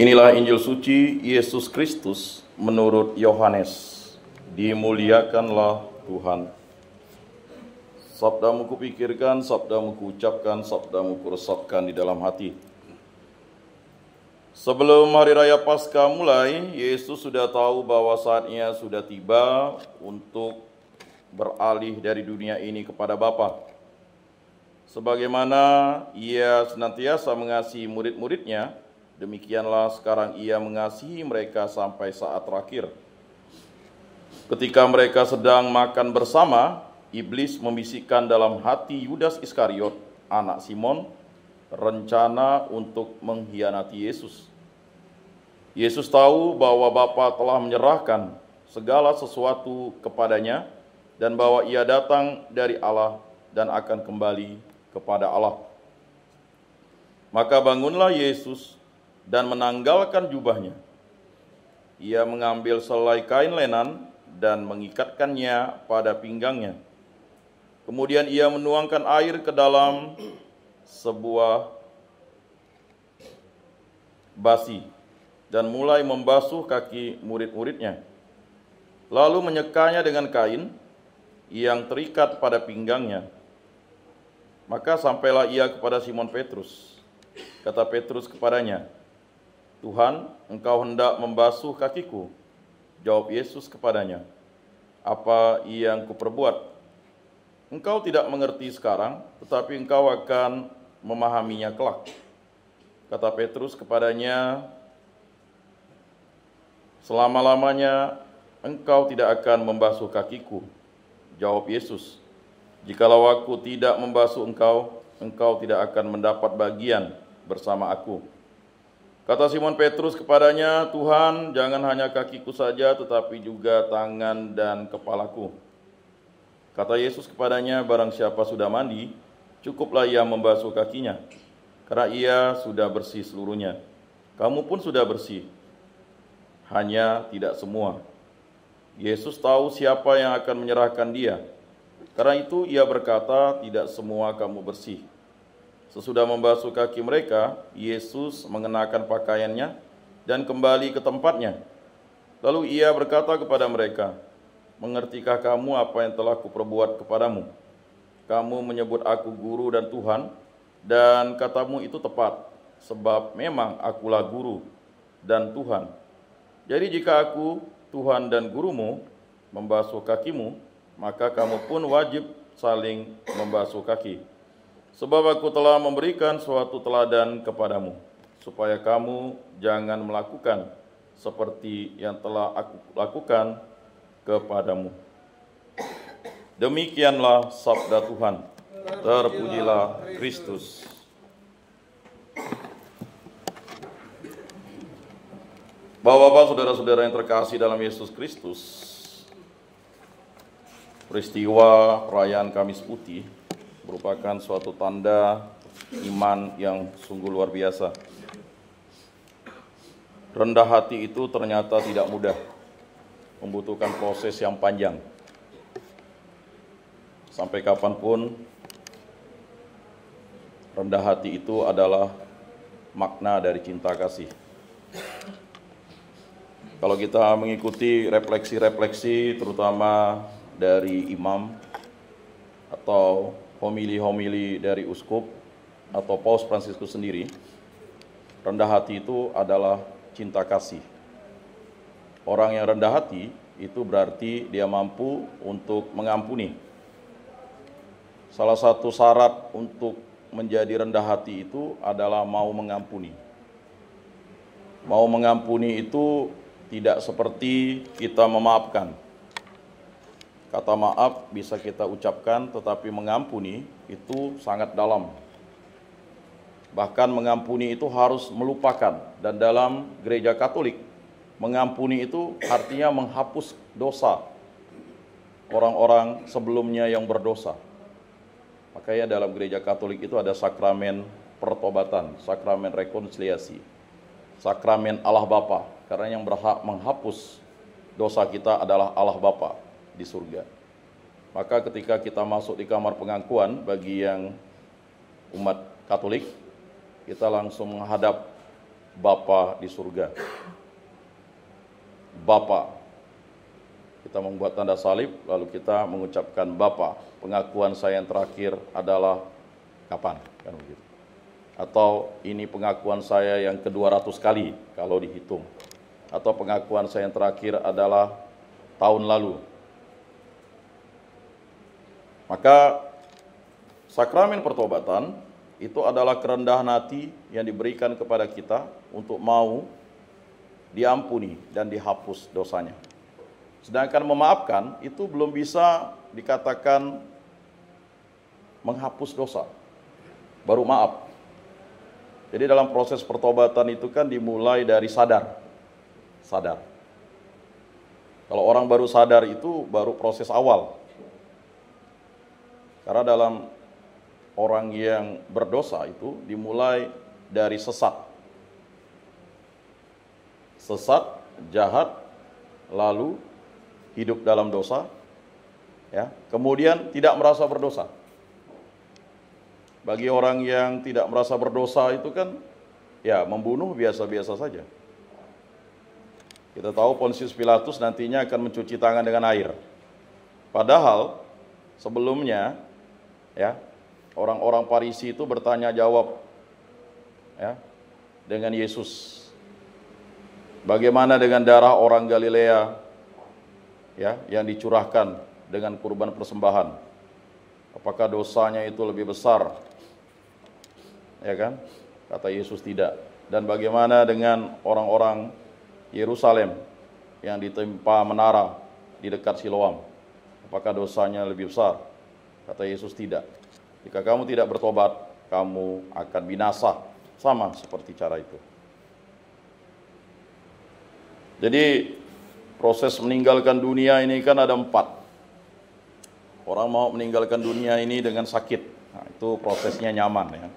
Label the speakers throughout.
Speaker 1: Inilah Injil suci Yesus Kristus menurut Yohanes. Dimuliakanlah Tuhan. Sabdamu kupikirkan, sabdamu kuucapkan, sabdamu kuresapkan di dalam hati. Sebelum hari raya Paskah mulai, Yesus sudah tahu bahwa saatnya sudah tiba untuk beralih dari dunia ini kepada Bapa. Sebagaimana Ia senantiasa mengasihi murid-muridnya, demikianlah sekarang Ia mengasihi mereka sampai saat terakhir. Ketika mereka sedang makan bersama, iblis membisikkan dalam hati Yudas Iskariot, anak Simon, rencana untuk mengkhianati Yesus. Yesus tahu bahwa Bapa telah menyerahkan segala sesuatu kepadanya dan bahwa Ia datang dari Allah dan akan kembali kepada Allah. Maka bangunlah Yesus dan menanggalkan jubahnya. Ia mengambil selai kain lenan dan mengikatkannya pada pinggangnya. Kemudian ia menuangkan air ke dalam sebuah basi dan mulai membasuh kaki murid-muridnya. Lalu menyekanya dengan kain yang terikat pada pinggangnya. Maka sampailah ia kepada Simon Petrus. Kata Petrus kepadanya, "Tuhan, engkau hendak membasuh kakiku?" Jawab Yesus kepadanya, "Apa yang kuperbuat? Engkau tidak mengerti sekarang, tetapi engkau akan memahaminya kelak." Kata Petrus kepadanya, "Selama-lamanya engkau tidak akan membasuh kakiku." Jawab Yesus, "Jikalau aku tidak membasuh engkau, engkau tidak akan mendapat bagian bersama aku." Kata Simon Petrus kepadanya, "Tuhan, jangan hanya kakiku saja, tetapi juga tangan dan kepalaku." Kata Yesus kepadanya, "Barang siapa sudah mandi, cukuplah ia membasuh kakinya, karena ia sudah bersih seluruhnya. Kamu pun sudah bersih, hanya tidak semua." Yesus tahu siapa yang akan menyerahkan dia. Karena itu ia berkata, "Tidak semua kamu bersih." Sesudah membasuh kaki mereka, Yesus mengenakan pakaiannya dan kembali ke tempatnya. Lalu ia berkata kepada mereka, "Mengertikah kamu apa yang telah kuperbuat kepadamu? Kamu menyebut aku guru dan Tuhan, dan katamu itu tepat, sebab memang akulah guru dan Tuhan. Jadi jika aku, Tuhan dan gurumu, membasuh kakimu, maka kamu pun wajib saling membasuh kaki. Sebab aku telah memberikan suatu teladan kepadamu, supaya kamu jangan melakukan seperti yang telah aku lakukan kepadamu." Demikianlah sabda Tuhan. Terpujilah Kristus. Bapak-bapak, saudara-saudara yang terkasih dalam Yesus Kristus, peristiwa perayaan Kamis Putih merupakan suatu tanda iman yang sungguh luar biasa. Rendah hati itu ternyata tidak mudah, membutuhkan proses yang panjang. Sampai kapanpun, rendah hati itu adalah makna dari cinta kasih. Kalau kita mengikuti refleksi-refleksi, terutama dari imam atau homili-homili dari uskup atau Paus Fransiskus sendiri, rendah hati itu adalah cinta kasih. Orang yang rendah hati itu berarti dia mampu untuk mengampuni. Salah satu syarat untuk menjadi rendah hati itu adalah mau mengampuni. Mau mengampuni itu tidak seperti kita memaafkan. Kata maaf bisa kita ucapkan, tetapi mengampuni itu sangat dalam. Bahkan mengampuni itu harus melupakan. Dan dalam gereja Katolik, mengampuni itu artinya menghapus dosa orang-orang sebelumnya yang berdosa. Makanya dalam gereja Katolik itu ada sakramen pertobatan, sakramen rekonsiliasi, sakramen Allah Bapa. Karena yang berhak menghapus dosa kita adalah Allah Bapa di surga. Maka ketika kita masuk di kamar pengakuan, bagi yang umat Katolik, kita langsung menghadap Bapa di surga. Bapa. Kita membuat tanda salib, lalu kita mengucapkan Bapa. Pengakuan saya yang terakhir adalah kapan? Kan begitu. Atau ini pengakuan saya yang ke-200 kali kalau dihitung. Atau pengakuan saya yang terakhir adalah tahun lalu. Maka sakramen pertobatan itu adalah kerendahan hati yang diberikan kepada kita untuk mau diampuni dan dihapus dosanya. Sedangkan memaafkan itu belum bisa dikatakan menghapus dosa, baru maaf. Jadi dalam proses pertobatan itu kan dimulai dari sadar. Kalau orang baru sadar itu baru proses awal. Karena dalam orang yang berdosa itu dimulai dari sesat, jahat, lalu hidup dalam dosa, ya, kemudian tidak merasa berdosa. Bagi orang yang tidak merasa berdosa itu kan, ya, membunuh biasa-biasa saja. Kita tahu Pontius Pilatus nantinya akan mencuci tangan dengan air. Padahal sebelumnya, ya, orang-orang Farisi itu bertanya jawab, ya, dengan Yesus. Bagaimana dengan darah orang Galilea, ya, yang dicurahkan dengan kurban persembahan? Apakah dosanya itu lebih besar? Ya kan? Kata Yesus tidak. Dan bagaimana dengan orang-orang Yerusalem yang ditimpa menara di dekat Siloam? Apakah dosanya lebih besar? Kata Yesus tidak. Jika kamu tidak bertobat, kamu akan binasa. Sama seperti cara itu. Jadi proses meninggalkan dunia ini kan ada 4. Orang mau meninggalkan dunia ini dengan sakit. Nah, itu prosesnya nyaman, ya.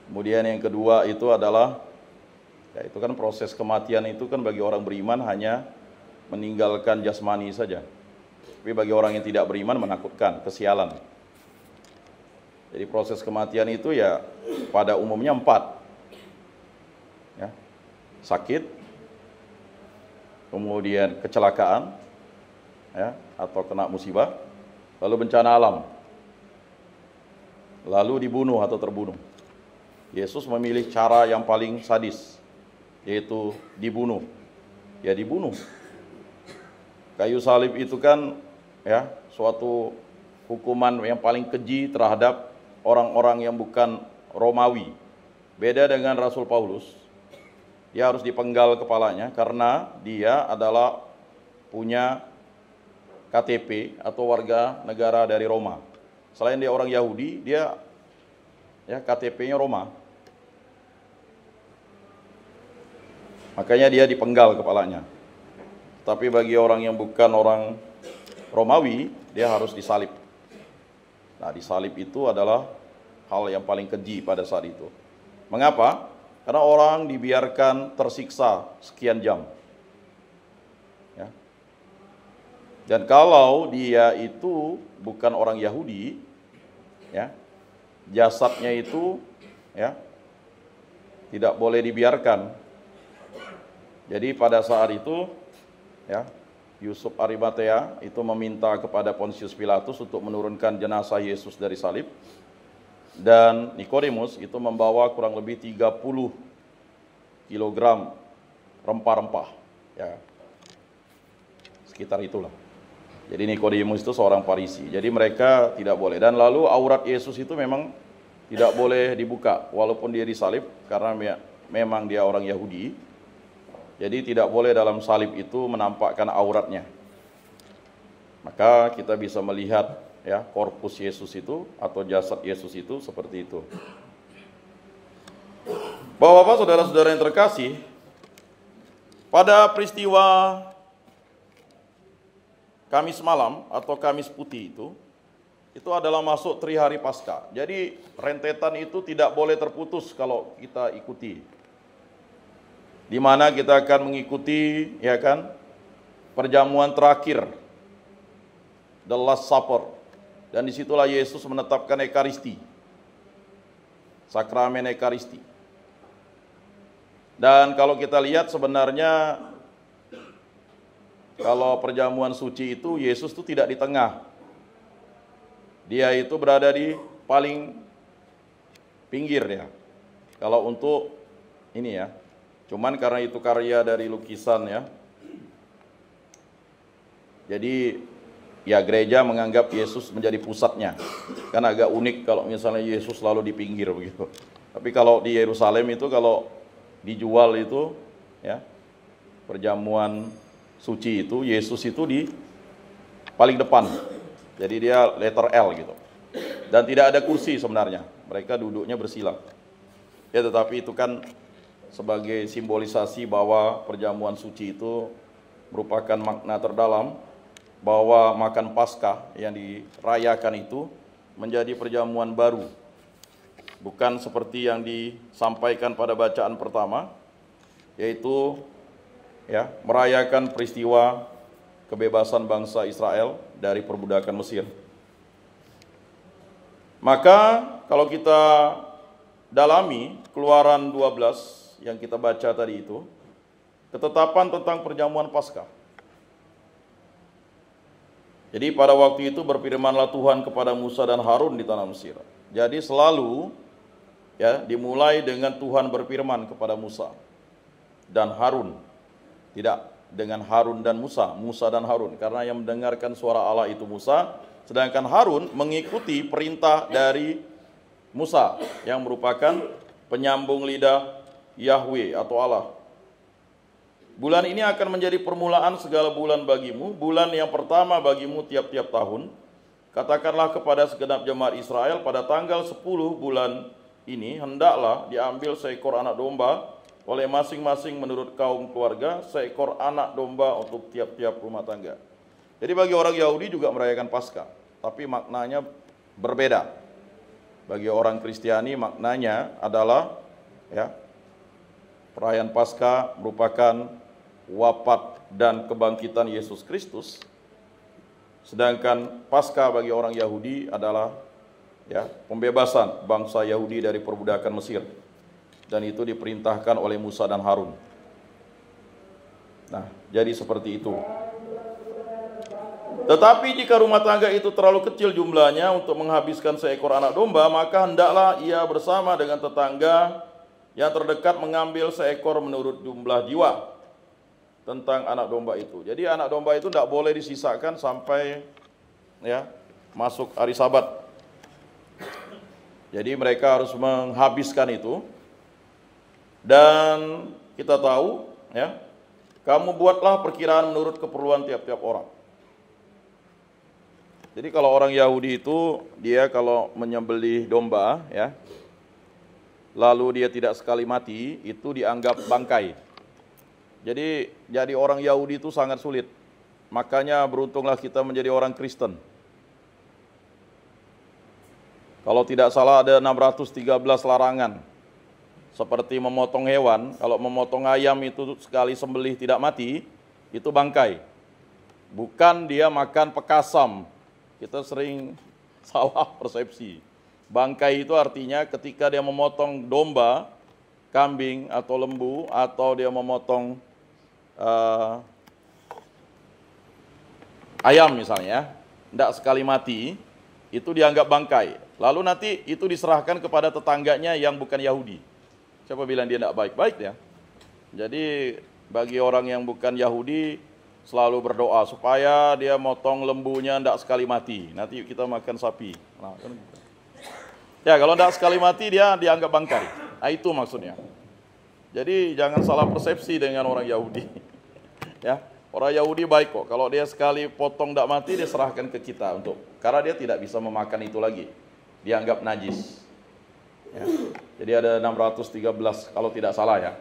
Speaker 1: Kemudian yang kedua itu adalah, ya, itu kan proses kematian itu kan bagi orang beriman hanya meninggalkan jasmani saja. Tapi bagi orang yang tidak beriman menakutkan, kesialan. Jadi proses kematian itu ya pada umumnya 4. Ya. Sakit, kemudian kecelakaan, ya, atau kena musibah, lalu bencana alam, lalu dibunuh atau terbunuh. Yesus memilih cara yang paling sadis, yaitu dibunuh. Ya, dibunuh. Kayu salib itu kan, ya, suatu hukuman yang paling keji terhadap orang-orang yang bukan Romawi. Beda dengan Rasul Paulus. Dia harus dipenggal kepalanya karena dia adalah punya KTP atau warga negara dari Roma. Selain dia orang Yahudi, dia, ya, KTP-nya Roma. Makanya dia dipenggal kepalanya. Tapi bagi orang yang bukan orang Romawi, dia harus disalib. Nah, disalib itu adalah hal yang paling keji pada saat itu. Mengapa? Karena orang dibiarkan tersiksa sekian jam. Ya. Dan kalau dia itu bukan orang Yahudi, ya, jasadnya itu, ya, tidak boleh dibiarkan. Jadi pada saat itu, ya, Yusuf Arimatea itu meminta kepada Pontius Pilatus untuk menurunkan jenazah Yesus dari salib. Dan Nikodemus itu membawa kurang lebih 30 kilogram rempah-rempah, ya, sekitar itulah. Jadi Nikodemus itu seorang Farisi. Jadi mereka tidak boleh. Dan lalu aurat Yesus itu memang tidak boleh dibuka walaupun dia disalib karena memang dia orang Yahudi. Jadi tidak boleh dalam salib itu menampakkan auratnya. Maka kita bisa melihat, ya, korpus Yesus itu atau jasad Yesus itu seperti itu. Bapak-bapak, saudara-saudara yang terkasih, pada peristiwa Kamis malam atau Kamis putih itu adalah masuk Trihari Paskah. Jadi rentetan itu tidak boleh terputus kalau kita ikuti. Di mana kita akan mengikuti, ya kan, perjamuan terakhir, the Last Supper. Dan disitulah Yesus menetapkan Ekaristi, sakramen Ekaristi. Dan kalau kita lihat sebenarnya kalau perjamuan suci itu Yesus itu tidak di tengah. Dia itu berada di paling pinggir ya. Kalau untuk ini ya. Cuman karena itu karya dari lukisan ya. Jadi ya gereja menganggap Yesus menjadi pusatnya. Kan agak unik kalau misalnya Yesus selalu di pinggir begitu. Tapi kalau di Yerusalem itu kalau dijual itu ya perjamuan suci itu Yesus itu di paling depan. Jadi dia letter L gitu. Dan tidak ada kursi sebenarnya. Mereka duduknya bersila. Ya tetapi itu kan sebagai simbolisasi bahwa perjamuan suci itu merupakan makna terdalam bahwa makan Paskah yang dirayakan itu menjadi perjamuan baru. Bukan seperti yang disampaikan pada bacaan pertama, yaitu ya merayakan peristiwa kebebasan bangsa Israel dari perbudakan Mesir. Maka kalau kita dalami Keluaran 12 yang kita baca tadi itu, ketetapan tentang perjamuan Paskah. Jadi pada waktu itu berfirmanlah Tuhan kepada Musa dan Harun di tanah Mesir. Jadi selalu ya dimulai dengan Tuhan berfirman kepada Musa dan Harun. Tidak dengan Harun dan Musa, Musa dan Harun. Karena yang mendengarkan suara Allah itu Musa, sedangkan Harun mengikuti perintah dari Musa yang merupakan penyambung lidah Yahweh atau Allah. Bulan ini akan menjadi permulaan segala bulan bagimu, bulan yang pertama bagimu tiap-tiap tahun. Katakanlah kepada segenap jemaat Israel, pada tanggal 10 bulan ini hendaklah diambil seekor anak domba oleh masing-masing menurut kaum keluarga, seekor anak domba untuk tiap-tiap rumah tangga. Jadi bagi orang Yahudi juga merayakan Paskah, tapi maknanya berbeda. Bagi orang Kristiani maknanya adalah ya perayaan Paskah merupakan wafat dan kebangkitan Yesus Kristus. Sedangkan Paskah bagi orang Yahudi adalah ya pembebasan bangsa Yahudi dari perbudakan Mesir. Dan itu diperintahkan oleh Musa dan Harun. Nah, jadi seperti itu. Tetapi jika rumah tangga itu terlalu kecil jumlahnya untuk menghabiskan seekor anak domba, maka hendaklah ia bersama dengan tetangga yang terdekat mengambil seekor menurut jumlah jiwa tentang anak domba itu. Jadi anak domba itu tidak boleh disisakan sampai ya masuk hari Sabat. Jadi mereka harus menghabiskan itu. Dan kita tahu ya, kamu buatlah perkiraan menurut keperluan tiap-tiap orang. Jadi kalau orang Yahudi itu dia kalau menyembelih domba ya, lalu dia tidak sekali mati, itu dianggap bangkai. Jadi orang Yahudi itu sangat sulit. Makanya beruntunglah kita menjadi orang Kristen. Kalau tidak salah ada 613 larangan. Seperti memotong hewan, kalau memotong ayam itu sekali sembelih tidak mati, itu bangkai. Bukan dia makan pekasam. Kita sering salah persepsi. Bangkai itu artinya ketika dia memotong domba, kambing atau lembu, atau dia memotong ayam misalnya, tidak sekali mati, itu dianggap bangkai. Lalu nanti itu diserahkan kepada tetangganya yang bukan Yahudi. Siapa bilang dia tidak baik-baik ya? Jadi bagi orang yang bukan Yahudi selalu berdoa supaya dia motong lembunya tidak sekali mati. Nanti kita makan sapi. Nah, kan gitu. Ya kalau tidak sekali mati dia dianggap bangkai. Nah itu maksudnya. Jadi jangan salah persepsi dengan orang Yahudi. Ya, orang Yahudi baik kok. Kalau dia sekali potong tidak mati dia serahkan ke kita karena dia tidak bisa memakan itu lagi. Dianggap najis. Ya. Jadi ada 613 kalau tidak salah ya.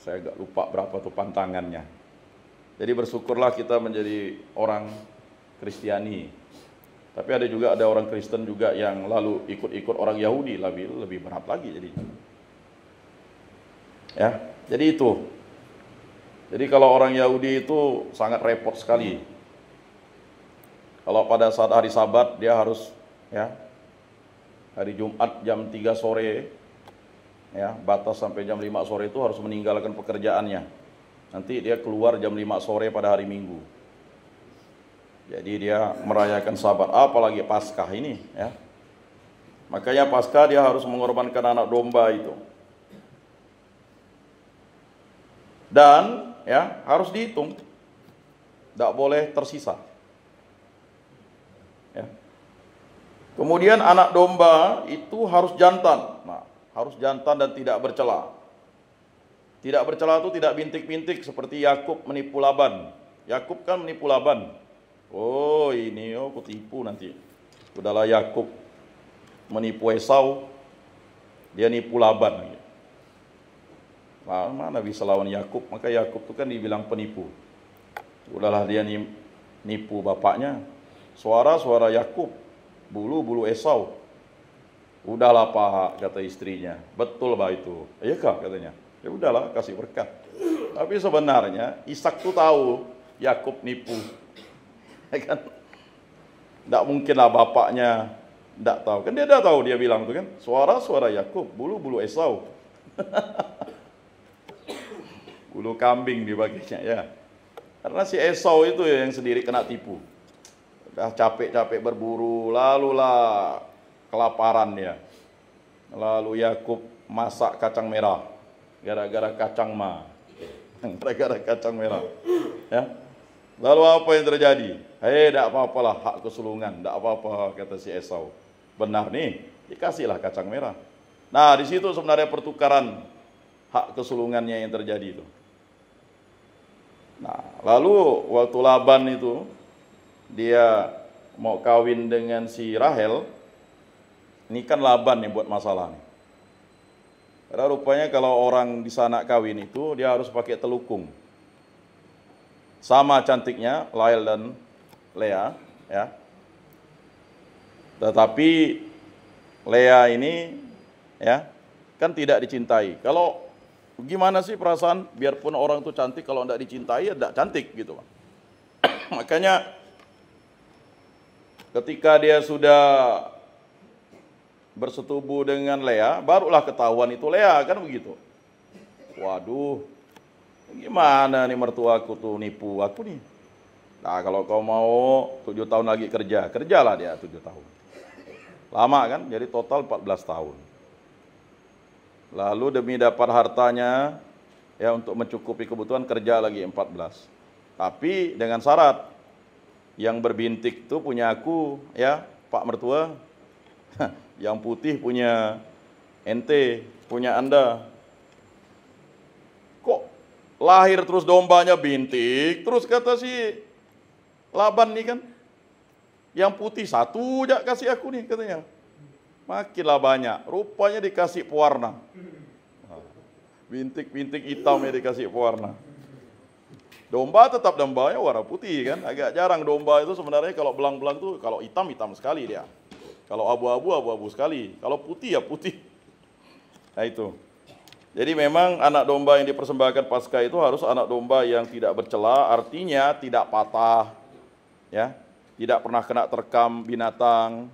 Speaker 1: Saya agak lupa berapa tuh pantangannya. Jadi bersyukurlah kita menjadi orang Kristiani. Tapi ada orang Kristen juga yang lalu ikut-ikut orang Yahudi, lebih berat lagi jadi. Ya, jadi itu. Jadi kalau orang Yahudi itu sangat repot sekali. Kalau pada saat hari Sabat dia harus ya hari Jumat jam 3 sore ya, batas sampai jam 5 sore itu harus meninggalkan pekerjaannya. Nanti dia keluar jam 5 sore pada hari Minggu. Jadi dia merayakan Sabat, apalagi Paskah ini, ya. Makanya Paskah dia harus mengorbankan anak domba itu. Dan ya harus dihitung, tidak boleh tersisa. Ya. Kemudian anak domba itu harus jantan. Nah, harus jantan dan tidak bercela. Tidak bercela itu tidak bintik-bintik seperti Yakub menipu Laban. Yakub kan menipu Laban. Oh ini, aku tipu nanti. Udahlah Yakub menipu Esau, dia nipu Laban. Mana bisa lawan Yakub? Maka Yakub itu kan dibilang penipu. Udahlah dia nipu bapaknya. Suara-suara Yakub, bulu-bulu Esau. Udahlah Pak, kata istrinya. Betul bah itu. Iya kak katanya. Ya udahlah kasih berkat. Tapi sebenarnya Ishak tuh tahu Yakub nipu. Ya kan? Tidak mungkinlah bapaknya tidak tahu. Kan dia dah tahu, dia bilang itu kan. Suara-suara Yakub, bulu-bulu Esau. Bulu kambing dibagainya ya. Karena si Esau itu yang sendiri kena tipu. Udah capek-capek berburu, lalulah kelaparan dia. Lalu Yakub masak kacang merah. Gara-gara kacang gara-gara kacang merah. Ya. Lalu apa yang terjadi? Tidak apa-apalah, hak kesulungan, tidak apa-apa kata si Esau. Benar nih, dikasihlah kacang merah. Nah, di situ sebenarnya pertukaran hak kesulungannya yang terjadi itu. Nah, lalu waktu Laban itu dia mau kawin dengan si Rahel, ini kan Laban yang buat masalah nih. Karena rupanya kalau orang di sana kawin itu dia harus pakai telukung. Sama cantiknya Rahel dan Lea, ya. Tetapi Lea ini ya kan tidak dicintai. Kalau gimana sih perasaan biarpun orang itu cantik, kalau tidak dicintai ya tidak cantik gitu. Makanya ketika dia sudah bersetubuh dengan Lea, barulah ketahuan itu Lea, kan begitu. Waduh, gimana nih mertuaku tuh nipu aku nih. Nah kalau kau mau 7 tahun lagi kerja, kerjalah dia 7 tahun. Lama kan, jadi total 14 tahun. Lalu demi dapat hartanya, ya untuk mencukupi kebutuhan kerja lagi 14. Tapi dengan syarat, yang berbintik itu punya aku, ya Pak Mertua. Yang putih punya ente, punya Anda. Kok lahir terus dombanya bintik, terus kata si Laban nih kan, yang putih satu aja kasih aku nih katanya. Makinlah banyak, rupanya dikasih pewarna. Bintik-bintik hitamnya dikasih pewarna. Domba tetap dombanya warna putih kan, agak jarang domba itu sebenarnya kalau belang-belang tuh kalau hitam sekali dia. Kalau abu-abu sekali, kalau putih ya putih. Nah itu. Jadi memang anak domba yang dipersembahkan Paskah itu harus anak domba yang tidak bercela, artinya tidak patah, ya, tidak pernah kena terkam binatang,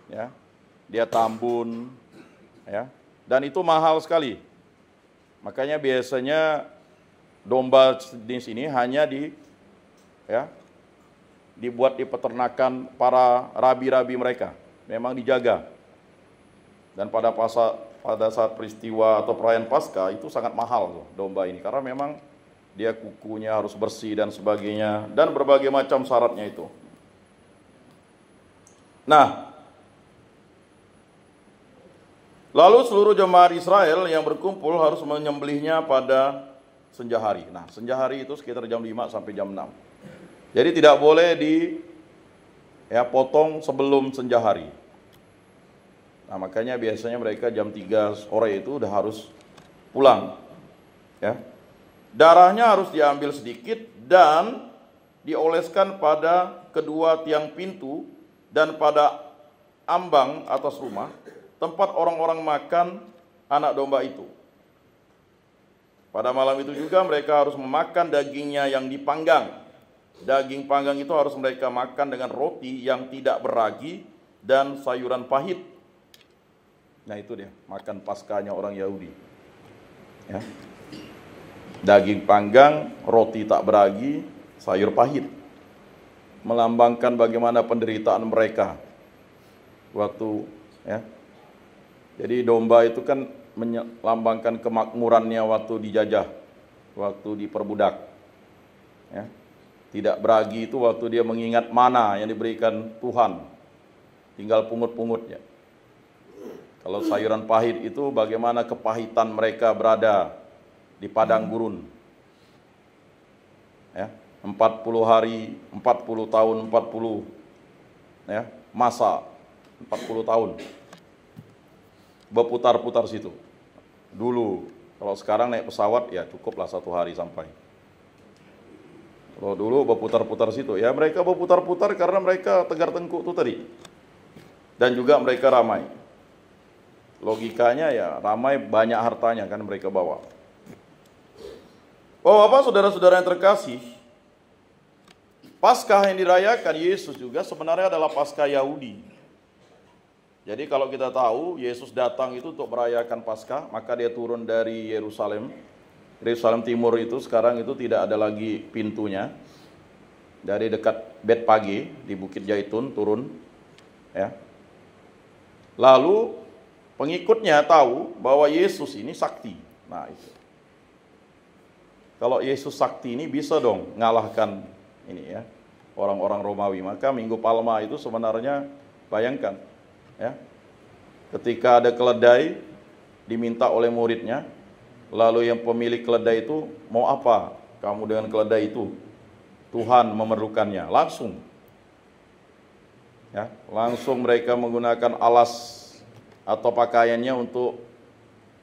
Speaker 1: ya, dia tambun, ya, dan itu mahal sekali. Makanya biasanya domba jenis ini hanya dibuat di peternakan para rabi-rabi mereka. Memang dijaga. Dan pada saat peristiwa atau perayaan Paskah itu sangat mahal tuh, domba ini. Karena memang dia kukunya harus bersih dan sebagainya. Dan berbagai macam syaratnya itu. Nah, lalu seluruh jemaat Israel yang berkumpul harus menyembelihnya pada senja hari. Nah, senja hari itu sekitar jam 5 sampai jam 6. Jadi tidak boleh potong sebelum senja hari. Nah, makanya biasanya mereka jam 3 sore itu udah harus pulang. Ya. Darahnya harus diambil sedikit dan dioleskan pada kedua tiang pintu dan pada ambang atas rumah tempat orang-orang makan anak domba itu. Pada malam itu juga mereka harus memakan dagingnya yang dipanggang. Daging panggang itu harus mereka makan dengan roti yang tidak beragi dan sayuran pahit. Nah itu dia, makan Paskahnya orang Yahudi. Ya. Daging panggang, roti tak beragi, sayur pahit. Melambangkan bagaimana penderitaan mereka waktu, ya. Jadi domba itu kan melambangkan kemakmurannya waktu dijajah, waktu diperbudak. Ya. Tidak beragi itu waktu dia mengingat mana yang diberikan Tuhan, tinggal pungut-pungutnya. Kalau sayuran pahit itu bagaimana kepahitan mereka berada di padang gurun. Ya, 40 hari, 40 tahun, 40 ya, masa 40 tahun. Berputar-putar situ. Dulu, kalau sekarang naik pesawat ya cukuplah 1 hari sampai. Kalau dulu berputar-putar situ, ya mereka berputar-putar karena mereka tegar tengkuk itu tadi. Dan juga mereka ramai. Logikanya ya ramai, banyak hartanya kan mereka bawa. Oh Bapak, saudara-saudara yang terkasih, Paskah yang dirayakan Yesus juga sebenarnya adalah Paskah Yahudi. Jadi kalau kita tahu Yesus datang itu untuk merayakan Paskah, maka dia turun dari Yerusalem. Yerusalem Timur itu sekarang itu tidak ada lagi pintunya. Dari dekat Betpage di Bukit Jaitun turun, ya. Lalu pengikutnya tahu bahwa Yesus ini sakti. Nah itu. Kalau Yesus sakti ini bisa dong ngalahkan ini ya orang-orang Romawi. Maka Minggu Palma itu sebenarnya bayangkan, ya. Ketika ada keledai diminta oleh muridnya, lalu yang pemilik keledai itu, mau apa kamu dengan keledai itu? Tuhan memerlukannya. Langsung. Ya, langsung mereka menggunakan alas atau pakaiannya untuk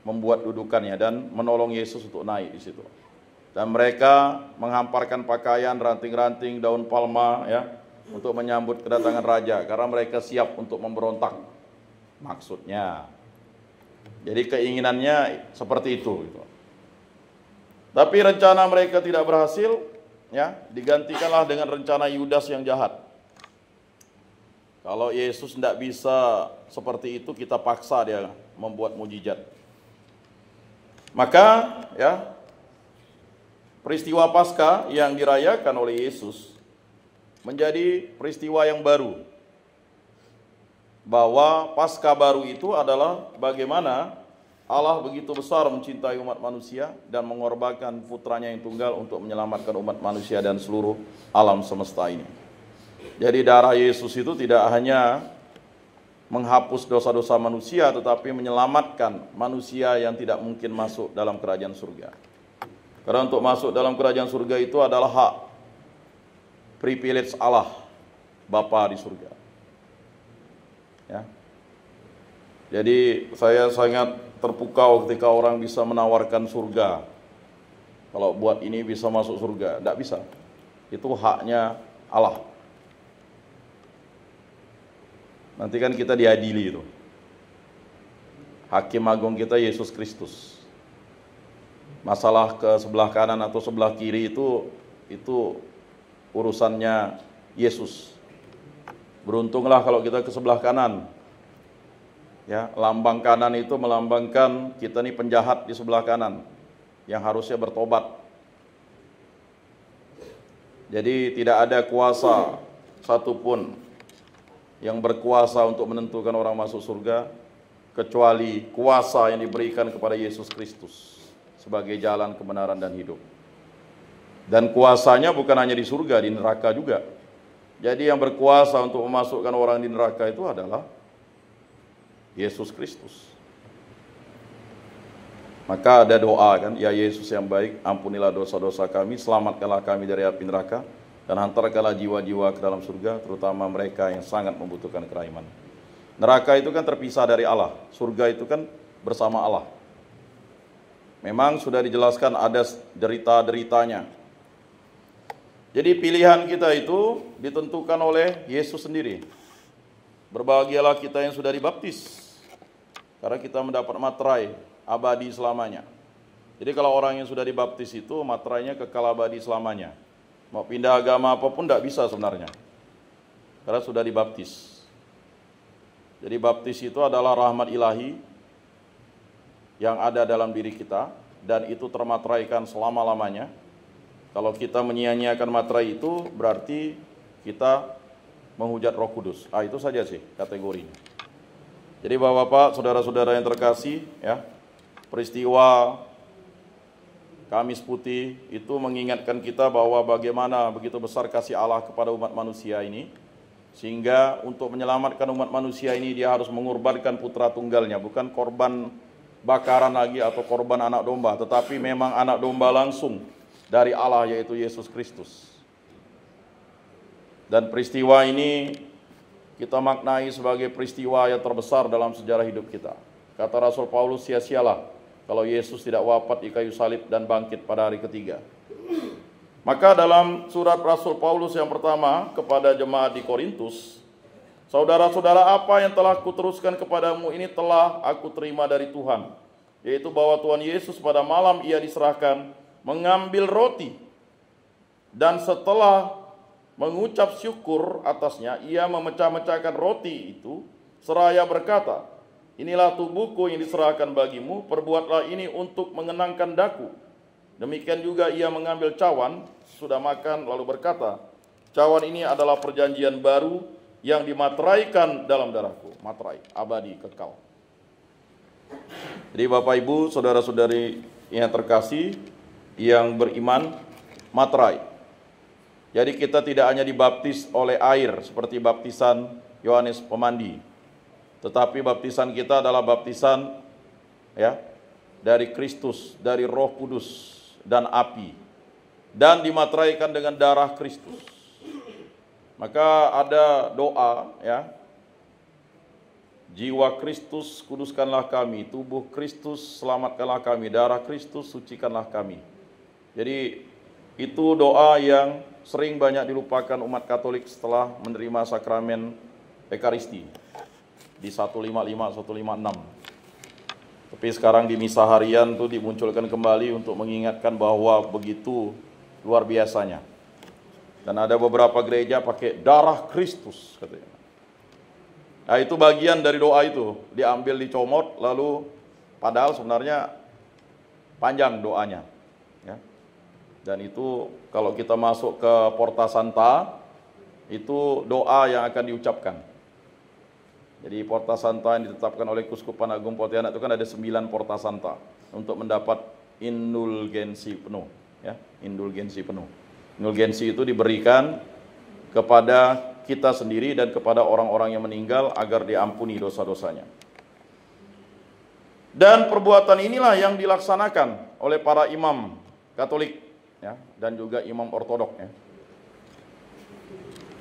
Speaker 1: membuat dudukannya dan menolong Yesus untuk naik di situ. Dan mereka menghamparkan pakaian, ranting-ranting, daun palma ya, untuk menyambut kedatangan raja karena mereka siap untuk memberontak. Maksudnya. Jadi keinginannya seperti itu gitu. Tapi rencana mereka tidak berhasil, ya, digantikanlah dengan rencana Yudas yang jahat. Kalau Yesus tidak bisa seperti itu, kita paksa dia membuat mujizat. Maka, ya, peristiwa Paskah yang dirayakan oleh Yesus menjadi peristiwa yang baru. Bahwa Paskah baru itu adalah bagaimana Allah begitu besar mencintai umat manusia dan mengorbankan putranya yang tunggal untuk menyelamatkan umat manusia dan seluruh alam semesta ini. Jadi darah Yesus itu tidak hanya menghapus dosa-dosa manusia, tetapi menyelamatkan manusia yang tidak mungkin masuk dalam kerajaan surga. Karena untuk masuk dalam kerajaan surga itu adalah hak, privilege Allah, Bapa di surga. Ya. Jadi saya sangat terpukau ketika orang bisa menawarkan surga. Kalau buat ini bisa masuk surga, tidak bisa. Itu haknya Allah. Nanti kan kita diadili itu. Hakim agung kita Yesus Kristus. Masalah ke sebelah kanan atau sebelah kiri itu urusannya Yesus. Beruntunglah kalau kita ke sebelah kanan. Ya, lambang kanan itu melambangkan kita ini penjahat di sebelah kanan yang harusnya bertobat. Jadi tidak ada kuasa satupun yang berkuasa untuk menentukan orang masuk surga kecuali kuasa yang diberikan kepada Yesus Kristus sebagai jalan kebenaran dan hidup. Dan kuasanya bukan hanya di surga, di neraka juga. Jadi yang berkuasa untuk memasukkan orang di neraka itu adalah Yesus Kristus. Maka ada doa kan, ya Yesus yang baik, ampunilah dosa-dosa kami, selamatkanlah kami dari api neraka, dan hantarkanlah jiwa-jiwa ke dalam surga, terutama mereka yang sangat membutuhkan kerahiman. Neraka itu kan terpisah dari Allah, surga itu kan bersama Allah. Memang sudah dijelaskan ada derita-deritanya. Jadi pilihan kita itu ditentukan oleh Yesus sendiri. Berbahagialah kita yang sudah dibaptis, karena kita mendapat materai abadi selamanya. Jadi kalau orang yang sudah dibaptis itu materainya kekal abadi selamanya. Mau pindah agama apapun tidak bisa sebenarnya, karena sudah dibaptis. Jadi baptis itu adalah rahmat ilahi yang ada dalam diri kita, dan itu termateraikan selama-lamanya. Kalau kita menyia-nyiakan materai itu, berarti kita menghujat Roh Kudus. Itu saja sih kategorinya. Jadi Bapak-bapak, saudara-saudara yang terkasih, ya, peristiwa Kamis Putih itu mengingatkan kita bahwa bagaimana begitu besar kasih Allah kepada umat manusia ini, sehingga untuk menyelamatkan umat manusia ini dia harus mengorbankan putra tunggalnya, bukan korban bakaran lagi atau korban anak domba, tetapi memang anak domba langsung dari Allah, yaitu Yesus Kristus. Dan peristiwa ini kita maknai sebagai peristiwa yang terbesar dalam sejarah hidup kita. Kata Rasul Paulus, sia-sialah kalau Yesus tidak wafat di kayu salib dan bangkit pada hari ketiga. Maka dalam surat Rasul Paulus yang pertama kepada jemaat di Korintus, saudara-saudara, apa yang telah kuteruskan kepadamu ini telah aku terima dari Tuhan, yaitu bahwa Tuhan Yesus pada malam ia diserahkan mengambil roti, dan setelah mengucap syukur atasnya, ia memecah-mecahkan roti itu seraya berkata, inilah tubuhku yang diserahkan bagimu, perbuatlah ini untuk mengenangkan daku. Demikian juga ia mengambil cawan, sudah makan, lalu berkata, cawan ini adalah perjanjian baru yang dimateraikan dalam darahku. Materai, abadi, kekal. Jadi Bapak Ibu, saudara-saudari yang terkasih, yang beriman, materai. Jadi kita tidak hanya dibaptis oleh air seperti baptisan Yohanes Pemandi, tetapi baptisan kita adalah baptisan, ya, dari Kristus, dari Roh Kudus dan api, dan dimateraikan dengan darah Kristus. Maka ada doa, ya, jiwa Kristus kuduskanlah kami, tubuh Kristus selamatkanlah kami, darah Kristus sucikanlah kami. Jadi itu doa yang sering banyak dilupakan umat Katolik setelah menerima sakramen Ekaristi di 155, 156. Tapi sekarang di misa harian itu dimunculkan kembali untuk mengingatkan bahwa begitu luar biasanya. Dan ada beberapa gereja pakai darah Kristus katanya. Nah, itu bagian dari doa itu, diambil, dicomot, lalu padahal sebenarnya panjang doanya, ya. Dan itu kalau kita masuk ke Porta Santa, itu doa yang akan diucapkan. Jadi Porta Santa yang ditetapkan oleh Kuskupan Agung Pontianak itu kan ada 9 Porta Santa untuk mendapat indulgensi penuh, ya, indulgensi penuh. Indulgensi itu diberikan kepada kita sendiri dan kepada orang-orang yang meninggal agar diampuni dosa-dosanya. Dan perbuatan inilah yang dilaksanakan oleh para imam Katolik, ya, dan juga imam Ortodok, ya.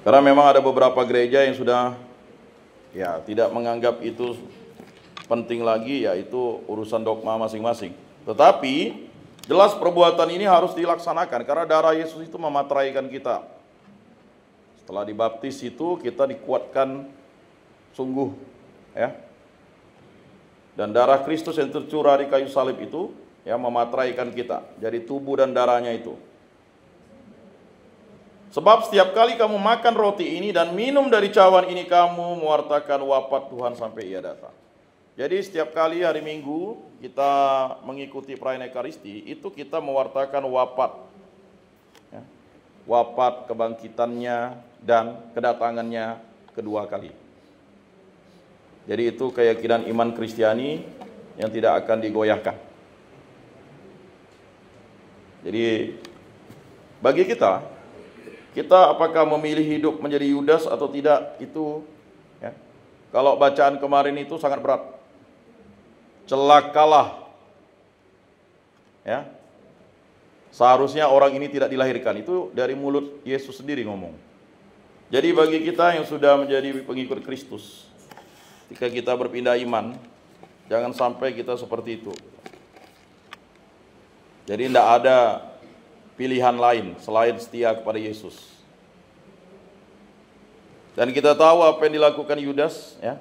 Speaker 1: Karena memang ada beberapa gereja yang sudah, ya, tidak menganggap itu penting lagi, yaitu urusan dogma masing-masing. Tetapi jelas perbuatan ini harus dilaksanakan karena darah Yesus itu memateraikan kita. Setelah dibaptis itu kita dikuatkan sungguh, ya. Dan darah Kristus yang tercurah di kayu salib itu, ya, memateraikan kita. Jadi tubuh dan darahnya itu. Sebab setiap kali kamu makan roti ini dan minum dari cawan ini, kamu mewartakan wafat Tuhan sampai ia datang. Jadi setiap kali hari Minggu kita mengikuti perayaan Ekaristi, itu kita mewartakan wafat, ya, wafat, kebangkitannya, dan kedatangannya kedua kali. Jadi itu keyakinan iman Kristiani yang tidak akan digoyahkan. Jadi bagi kita apakah memilih hidup menjadi Yudas atau tidak, itu, ya, kalau bacaan kemarin itu sangat berat. Celakalah, ya, seharusnya orang ini tidak dilahirkan. Itu dari mulut Yesus sendiri ngomong. Jadi bagi kita yang sudah menjadi pengikut Kristus, ketika kita berpindah iman, jangan sampai kita seperti itu. Jadi tidak ada pilihan lain selain setia kepada Yesus. Dan kita tahu apa yang dilakukan Yudas, ya.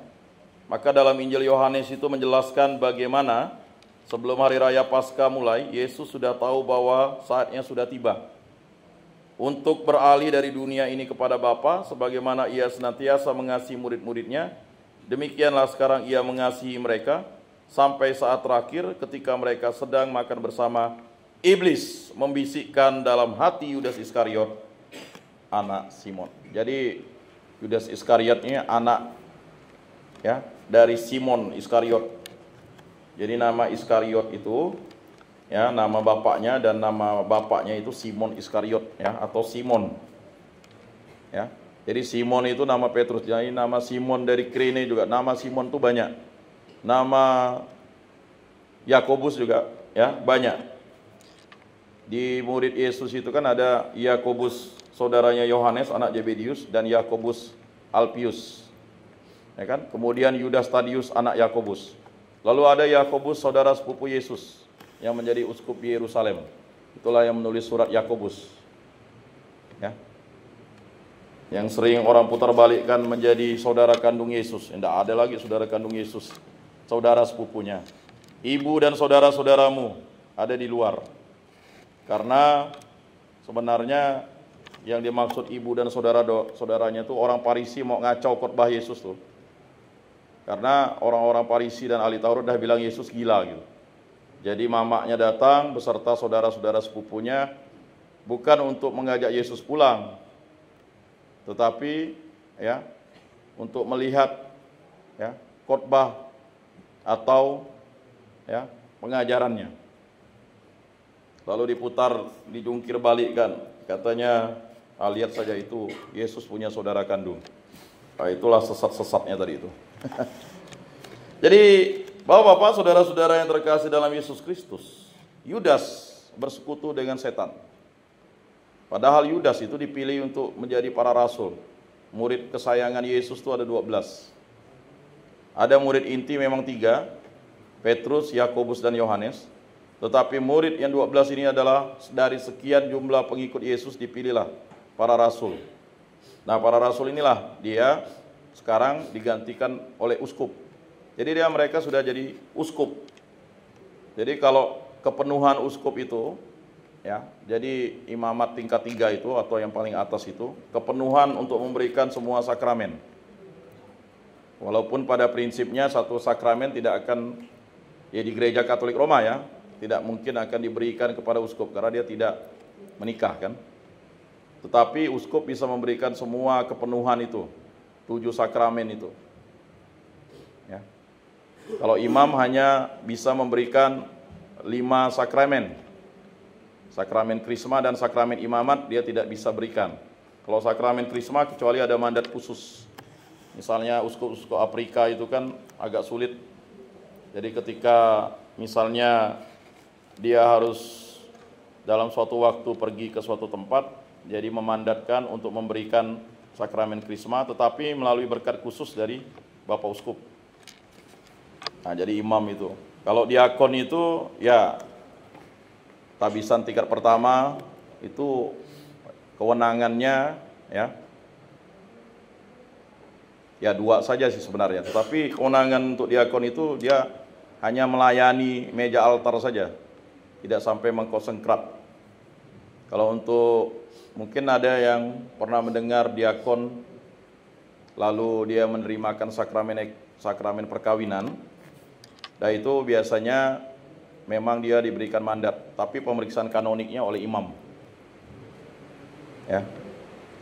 Speaker 1: Maka dalam Injil Yohanes itu menjelaskan bagaimana sebelum hari raya Paskah mulai, Yesus sudah tahu bahwa saatnya sudah tiba untuk beralih dari dunia ini kepada Bapa, sebagaimana ia senantiasa mengasihi murid-muridnya. Demikianlah sekarang ia mengasihi mereka, sampai saat terakhir ketika mereka sedang makan bersama, iblis membisikkan dalam hati Yudas Iskariot, anak Simon. Jadi Yudas Iskariot ini anak ya dari Simon Iskariot. Jadi nama Iskariot itu ya nama bapaknya, dan nama bapaknya itu Simon Iskariot ya, atau Simon. Ya. Jadi Simon itu nama Petrus. Jadi nama Simon dari Kirene juga. Nama Simon itu banyak. Nama Yakobus juga ya banyak. Di murid Yesus itu kan ada Yakobus saudaranya Yohanes anak Zebedius, dan Yakobus Alpius. Ya kan? Kemudian Yudas Tadius anak Yakobus. Lalu ada Yakobus saudara sepupu Yesus yang menjadi uskup di Yerusalem. Itulah yang menulis surat Yakobus. Ya. Yang sering orang putar balikkan menjadi saudara kandung Yesus. Tidak ada lagi saudara kandung Yesus, saudara sepupunya. Ibu dan saudara-saudaramu ada di luar. Karena sebenarnya yang dimaksud ibu dan saudara-saudaranya itu orang Farisi mau ngacau khotbah Yesus tuh. Karena orang-orang Farisi dan ahli Taurat dah bilang Yesus gila gitu. Jadi mamanya datang beserta saudara-saudara sepupunya bukan untuk mengajak Yesus pulang, tetapi ya untuk melihat ya khotbah atau ya pengajarannya. Lalu diputar, dijungkir balikkan. Katanya, lihat saja itu Yesus punya saudara kandung. Nah, itulah sesat-sesatnya tadi itu. Jadi, Bapak-bapak, saudara-saudara yang terkasih dalam Yesus Kristus, Yudas bersekutu dengan setan. Padahal Yudas itu dipilih untuk menjadi para rasul. Murid kesayangan Yesus itu ada 12. Ada murid inti memang 3, Petrus, Yakobus, dan Yohanes. Tetapi murid yang 12 ini adalah dari sekian jumlah pengikut Yesus dipilihlah para rasul. Nah, para rasul inilah dia sekarang digantikan oleh uskup. Jadi mereka sudah jadi uskup. Jadi kalau kepenuhan uskup itu ya, jadi imamat tingkat 3 itu atau yang paling atas itu kepenuhan untuk memberikan semua sakramen. Walaupun pada prinsipnya satu sakramen tidak akan ya di gereja Katolik Roma ya, tidak mungkin akan diberikan kepada uskup karena dia tidak menikah kan. Tetapi uskup bisa memberikan semua kepenuhan itu, 7 sakramen itu. Ya. Kalau imam hanya bisa memberikan 5 sakramen. Sakramen krisma dan sakramen imamat dia tidak bisa berikan. Kalau sakramen krisma kecuali ada mandat khusus. Misalnya uskup-uskup Afrika itu kan agak sulit. Jadi ketika misalnya dia harus dalam suatu waktu pergi ke suatu tempat, jadi memandatkan untuk memberikan sakramen krisma, tetapi melalui berkat khusus dari Bapak Uskup. Nah, jadi imam itu. Kalau diakon itu, ya tabisan tingkat pertama itu kewenangannya ya 2 saja sih sebenarnya. Tetapi kewenangan untuk diakon itu dia hanya melayani meja altar saja, tidak sampai mengkonsekrat. Kalau untuk mungkin ada yang pernah mendengar diakon lalu dia menerimakan sakramen perkawinan, dan itu biasanya memang dia diberikan mandat, tapi pemeriksaan kanoniknya oleh imam. Ya.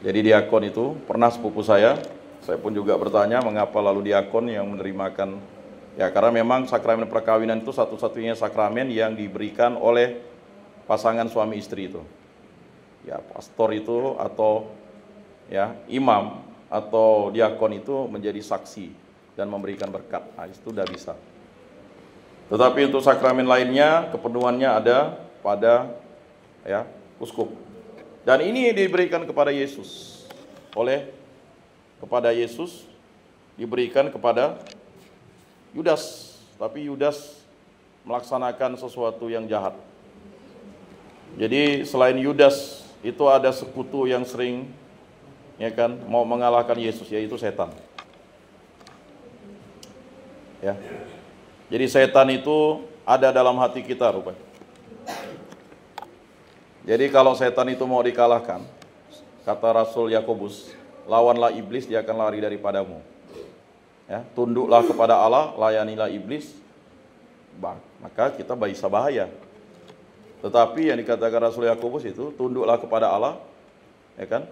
Speaker 1: Jadi diakon itu pernah sepupu saya pun juga bertanya mengapa lalu diakon yang menerimakan. Ya, karena memang sakramen perkawinan itu satu-satunya sakramen yang diberikan oleh pasangan suami istri itu. Ya, pastor itu atau ya imam atau diakon itu menjadi saksi dan memberikan berkat. Nah, itu sudah bisa. Tetapi untuk sakramen lainnya kepenuhannya ada pada ya uskup. Dan ini diberikan kepada Yesus. Kepada Yesus diberikan kepada Yudas, tapi Yudas melaksanakan sesuatu yang jahat. Jadi selain Yudas itu ada sekutu yang sering ya kan mau mengalahkan Yesus, yaitu setan. Ya. Jadi setan itu ada dalam hati kita rupanya. Jadi kalau setan itu mau dikalahkan, kata Rasul Yakobus, lawanlah iblis, dia akan lari daripadamu. Ya, tunduklah kepada Allah, layanilah iblis, maka kita bisa bahaya. Tetapi yang dikatakan Rasul Yakobus itu, tunduklah kepada Allah, ya kan?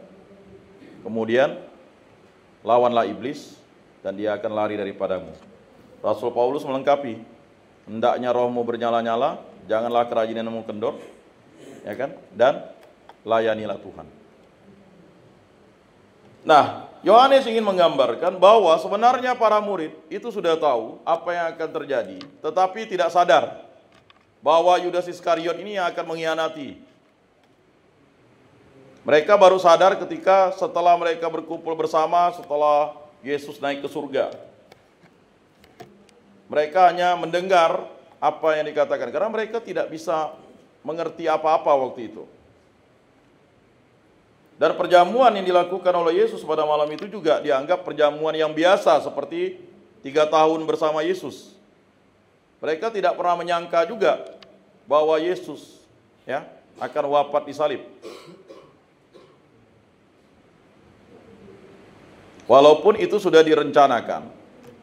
Speaker 1: Kemudian lawanlah iblis dan dia akan lari daripadamu. Rasul Paulus melengkapi, hendaknya rohmu bernyala-nyala, janganlah kerajinanmu kendor, ya kan? Dan layanilah Tuhan. Nah, Yohanes ingin menggambarkan bahwa sebenarnya para murid itu sudah tahu apa yang akan terjadi, tetapi tidak sadar bahwa Yudas Iskariot ini yang akan mengkhianati. Mereka baru sadar ketika setelah mereka berkumpul bersama setelah Yesus naik ke surga. Mereka hanya mendengar apa yang dikatakan, karena mereka tidak bisa mengerti apa-apa waktu itu. Dan perjamuan yang dilakukan oleh Yesus pada malam itu juga dianggap perjamuan yang biasa, seperti 3 tahun bersama Yesus. Mereka tidak pernah menyangka juga bahwa Yesus akan wafat di salib. Walaupun itu sudah direncanakan.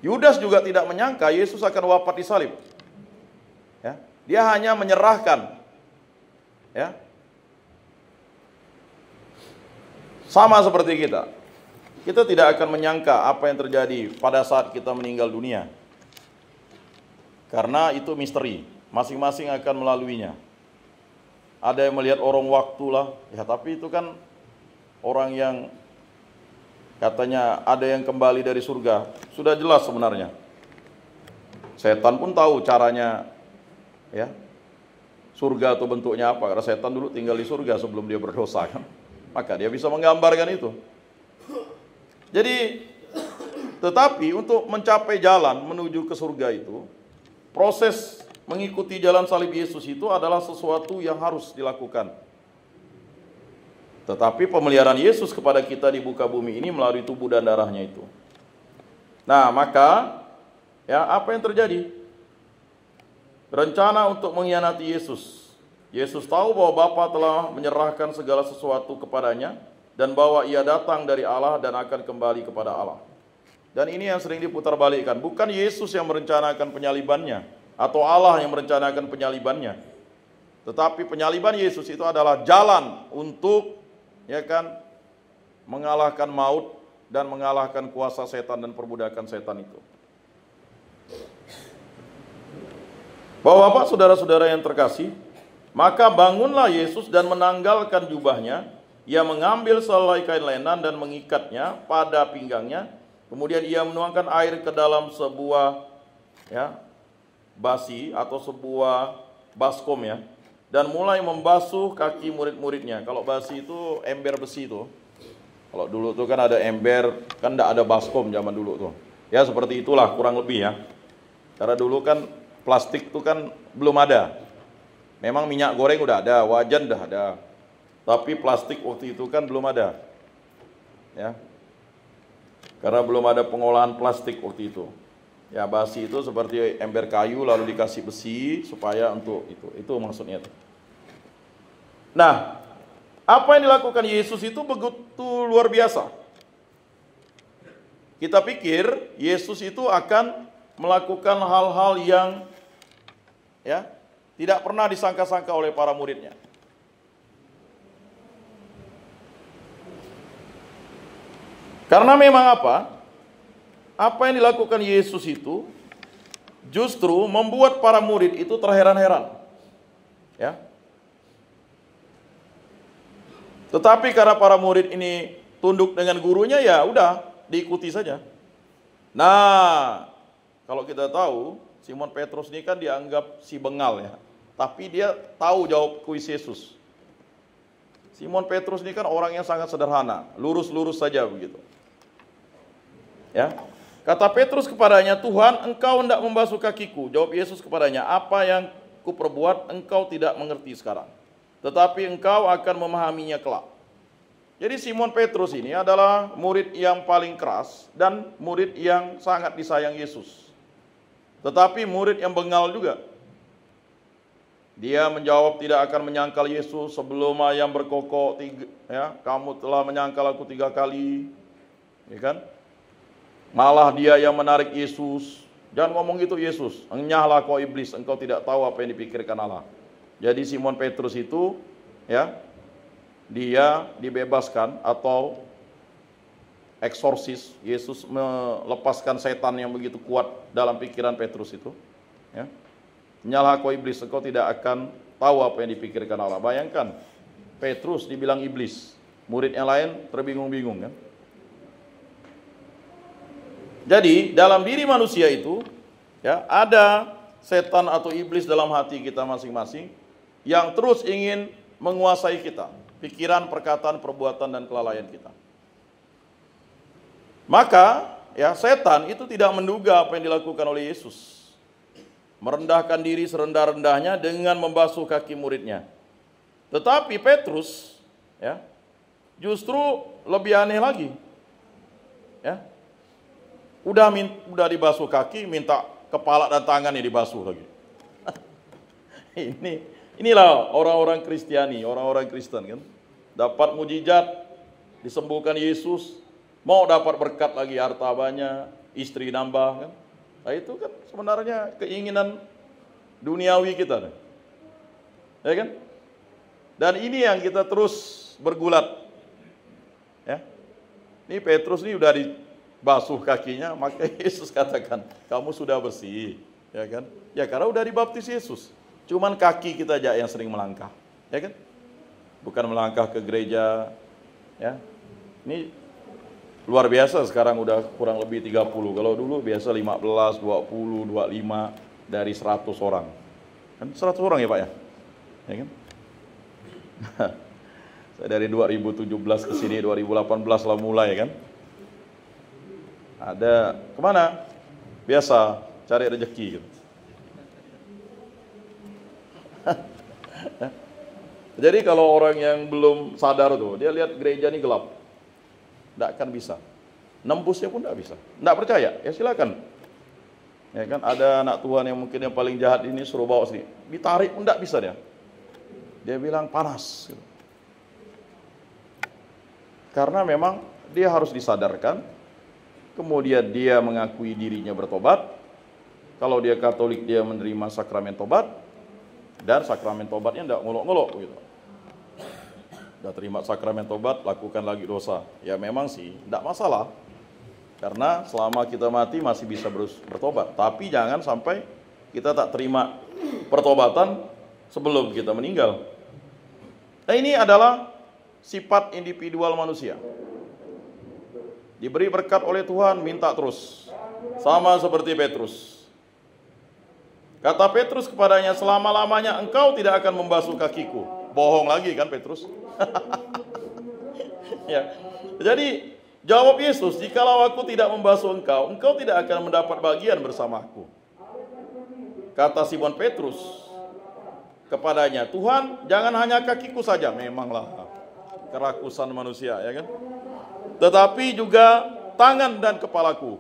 Speaker 1: Yudas juga tidak menyangka Yesus akan wafat di salib. Dia hanya menyerahkan. Sama seperti kita. Kita tidak akan menyangka apa yang terjadi pada saat kita meninggal dunia. Karena itu misteri. Masing-masing akan melaluinya. Ada yang melihat orang waktu lah. Ya, tapi itu kan orang yang katanya ada yang kembali dari surga. Sudah jelas sebenarnya. Setan pun tahu caranya, surga atau bentuknya apa. Karena setan dulu tinggal di surga sebelum dia berdosa kan. Maka dia bisa menggambarkan itu. Jadi, tetapi untuk mencapai jalan menuju ke surga itu, proses mengikuti jalan salib Yesus itu adalah sesuatu yang harus dilakukan. Tetapi pemeliharaan Yesus kepada kita di muka bumi ini melalui tubuh dan darahnya itu. Nah, maka apa yang terjadi? Rencana untuk mengkhianati Yesus. Yesus tahu bahwa Bapa telah menyerahkan segala sesuatu kepadanya dan bahwa ia datang dari Allah dan akan kembali kepada Allah. Dan ini yang sering diputarbalikkan. Bukan Yesus yang merencanakan penyalibannya atau Allah yang merencanakan penyalibannya. Tetapi penyaliban Yesus itu adalah jalan untuk mengalahkan maut dan mengalahkan kuasa setan dan perbudakan setan itu. Bapak-bapak, saudara-saudara yang terkasih, maka bangunlah Yesus dan menanggalkan jubahnya. Ia mengambil selai kain lenan dan mengikatnya pada pinggangnya. Kemudian ia menuangkan air ke dalam sebuah basi atau sebuah baskom dan mulai membasuh kaki murid-muridnya. Kalau basi itu ember besi itu. Kalau dulu tuh kan ada ember, kan tidak ada baskom zaman dulu tuh. Ya seperti itulah kurang lebih ya. Karena dulu kan plastik tuh kan belum ada. Memang minyak goreng udah ada, wajan udah ada. Tapi plastik waktu itu kan belum ada. Karena belum ada pengolahan plastik waktu itu. Ya, basi itu seperti ember kayu lalu dikasih besi supaya untuk itu. Itu maksudnya. Nah, apa yang dilakukan Yesus itu begitu luar biasa. Kita pikir Yesus itu akan melakukan hal-hal yang tidak pernah disangka-sangka oleh para muridnya. Karena memang apa yang dilakukan Yesus itu justru membuat para murid itu terheran-heran. Tetapi karena para murid ini tunduk dengan gurunya, ya udah diikuti saja. Nah, kalau kita tahu Simon Petrus ini kan dianggap si bengal tapi dia tahu jawab kuis Yesus. Simon Petrus ini kan orang yang sangat sederhana, lurus-lurus saja begitu. Kata Petrus kepadanya, Tuhan, engkau hendak membasuh kakiku. Jawab Yesus kepadanya, apa yang kuperbuat engkau tidak mengerti sekarang, tetapi engkau akan memahaminya kelak. Jadi Simon Petrus ini adalah murid yang paling keras dan murid yang sangat disayang Yesus. Tetapi murid yang bengal juga. Dia menjawab tidak akan menyangkal Yesus sebelum ayam berkokok kamu telah menyangkal aku 3 kali. Malah dia yang menarik Yesus Jangan ngomong gitu Yesus. Enyahlah kau iblis, engkau tidak tahu apa yang dipikirkan Allah. Jadi Simon Petrus itu, ya, dia dibebaskan atau eksorsis. Yesus melepaskan setan yang begitu kuat dalam pikiran Petrus itu. Ya. Enyahlah kau iblis, engkau tidak akan tahu apa yang dipikirkan Allah. Bayangkan, Petrus dibilang iblis, murid yang lain terbingung-bingung kan. Jadi dalam diri manusia itu, ya, ada setan atau iblis dalam hati kita masing-masing yang terus ingin menguasai kita, pikiran, perkataan, perbuatan, dan kelalaian kita. Maka, ya, setan itu tidak menduga apa yang dilakukan oleh Yesus, merendahkan diri serendah-rendahnya dengan membasuh kaki muridnya. Tetapi Petrus, ya, justru lebih aneh lagi, ya. Udah dibasuh kaki, minta kepala dan tangannya dibasuh lagi. Inilah orang-orang Kristiani, orang-orang Kristen kan. Dapat mujizat, disembuhkan Yesus, mau dapat berkat lagi, harta banyak, istri nambah kan. Nah itu kan sebenarnya keinginan duniawi kita. Ya kan? Dan ini yang kita terus bergulat. Ya. Ini Petrus ini udah dibasuh kakinya, maka Yesus katakan, kamu sudah bersih, ya kan? Ya karena udah dibaptis Yesus. Cuman kaki kita aja yang sering melangkah, ya kan? Bukan melangkah ke gereja, ya. Ini luar biasa sekarang udah kurang lebih 30. Kalau dulu biasa 15, 20, 25 dari 100 orang. Kan 100 orang ya Pak ya? Ya kan? Saya dari 2017 ke sini 2018 lah mulai kan. Ada kemana? Biasa cari rezeki gitu. Jadi kalau orang yang belum sadar tuh, dia lihat gereja ini gelap, tidak akan bisa. Nembusnya pun tidak bisa. Tidak percaya, ya silakan. Ya kan ada anak Tuhan yang mungkin yang paling jahat ini suruh bawa sini, ditarik pun tidak bisa dia. Dia bilang panas. Gitu. Karena memang dia harus disadarkan. Kemudian dia mengakui dirinya bertobat. Kalau dia Katolik, dia menerima sakramen tobat. Dan sakramen tobatnya tidak ngolok-ngolok gitu. Sudah terima sakramen tobat, lakukan lagi dosa. Ya memang sih, tidak masalah. Karena selama kita mati masih bisa bertobat. Tapi jangan sampai kita tak terima pertobatan sebelum kita meninggal. Nah ini adalah sifat individual manusia. Diberi berkat oleh Tuhan, minta terus. Sama seperti Petrus. Kata Petrus kepadanya, selama-lamanya engkau tidak akan membasuh kakiku. Bohong lagi kan Petrus? Ya. Jadi jawab Yesus, jikalau aku tidak membasuh engkau, engkau tidak akan mendapat bagian bersamaku. Kata Simon Petrus kepadanya, Tuhan jangan hanya kakiku saja. Memanglah kerakusan manusia, ya kan? Tetapi juga tangan dan kepalaku.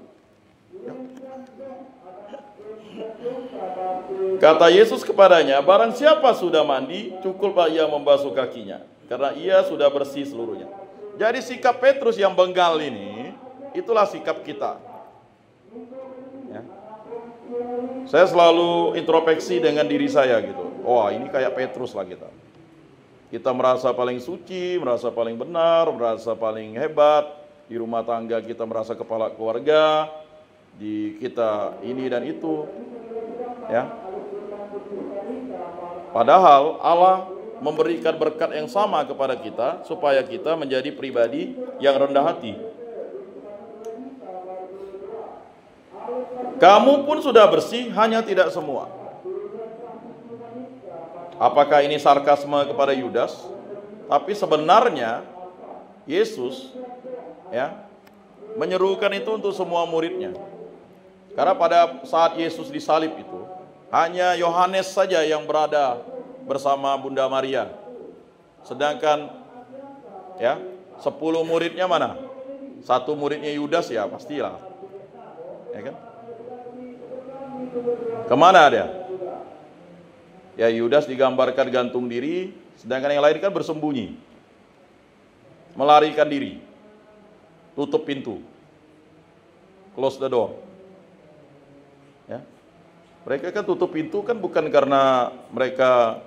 Speaker 1: Kata Yesus kepadanya, barang siapa sudah mandi, cukuplah ia membasuh kakinya, karena ia sudah bersih seluruhnya. Jadi sikap Petrus yang benggal ini, itulah sikap kita. Ya. Saya selalu introspeksi dengan diri saya gitu. Wah ini kayak Petrus lah kita. Kita merasa paling suci, merasa paling benar, merasa paling hebat. Di rumah tangga kita merasa kepala keluarga. Di kita ini dan itu. Ya. Padahal Allah memberikan berkat yang sama kepada kita supaya kita menjadi pribadi yang rendah hati. Kamu pun sudah bersih, hanya tidak semua. Apakah ini sarkasme kepada Yudas? Tapi sebenarnya Yesus ya menyerukan itu untuk semua muridnya. Karena pada saat Yesus disalib itu hanya Yohanes saja yang berada bersama Bunda Maria. Sedangkan ya 10 muridnya mana? 1 muridnya Yudas ya pastilah. Ya kan? Kemana dia? Ya Yudas digambarkan gantung diri, sedangkan yang lain kan bersembunyi. Melarikan diri. Tutup pintu. Close the door. Ya. Mereka kan tutup pintu kan bukan karena mereka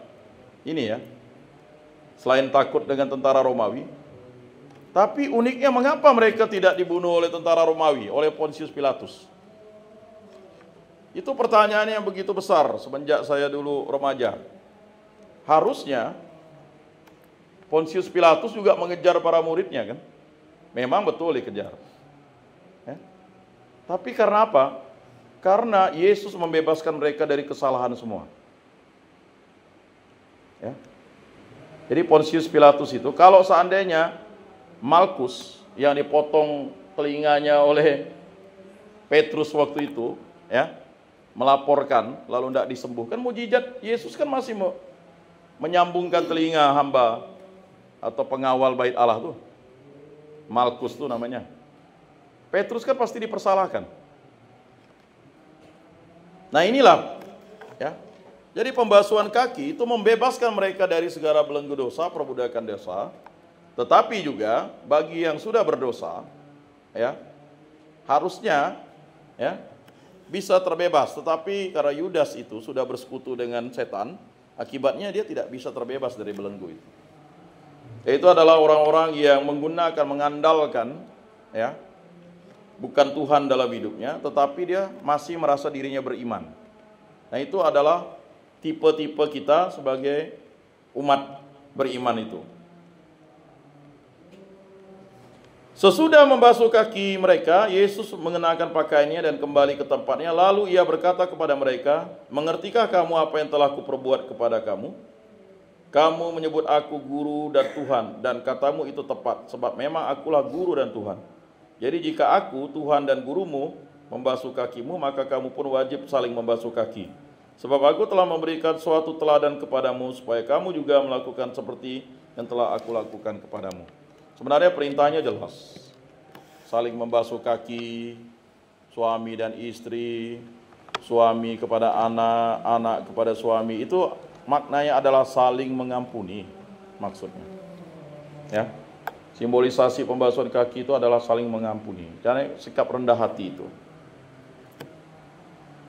Speaker 1: ini ya, selain takut dengan tentara Romawi, tapi uniknya mengapa mereka tidak dibunuh oleh tentara Romawi, oleh Pontius Pilatus? Itu pertanyaan yang begitu besar semenjak saya dulu remaja. Harusnya Pontius Pilatus juga mengejar para muridnya kan? Memang betul dikejar. Ya. Tapi karena apa? Karena Yesus membebaskan mereka dari kesalahan semua. Ya. Jadi Pontius Pilatus itu, kalau seandainya Malkus yang dipotong telinganya oleh Petrus waktu itu, ya, melaporkan lalu tidak disembuhkan, mujizat Yesus kan masih menyambungkan telinga hamba atau pengawal bait Allah tuh. Malkus tuh namanya. Petrus kan pasti dipersalahkan. Nah inilah ya. Jadi pembasuhan kaki itu membebaskan mereka dari segala belenggu dosa, perbudakan dosa. Tetapi juga bagi yang sudah berdosa, ya, harusnya ya bisa terbebas. Tetapi karena Yudas itu sudah bersekutu dengan setan, akibatnya dia tidak bisa terbebas dari belenggu itu. Itu adalah orang-orang yang mengandalkan ya, bukan Tuhan dalam hidupnya, tetapi dia masih merasa dirinya beriman. Nah itu adalah tipe-tipe kita sebagai umat beriman itu. Sesudah membasuh kaki mereka, Yesus mengenakan pakaiannya dan kembali ke tempatnya. Lalu ia berkata kepada mereka, "Mengertikah kamu apa yang telah kuperbuat kepada kamu? Kamu menyebut aku guru dan Tuhan, dan katamu itu tepat, sebab memang akulah guru dan Tuhan. Jadi jika aku, Tuhan dan gurumu, membasuh kakimu, maka kamu pun wajib saling membasuh kaki. Sebab aku telah memberikan suatu teladan kepadamu, supaya kamu juga melakukan seperti yang telah aku lakukan kepadamu." Sebenarnya perintahnya jelas. Saling membasuh kaki, suami dan istri, suami kepada anak, anak kepada suami. Itu maknanya adalah saling mengampuni maksudnya. Ya. Simbolisasi pembasuhan kaki itu adalah saling mengampuni. Dan sikap rendah hati itu.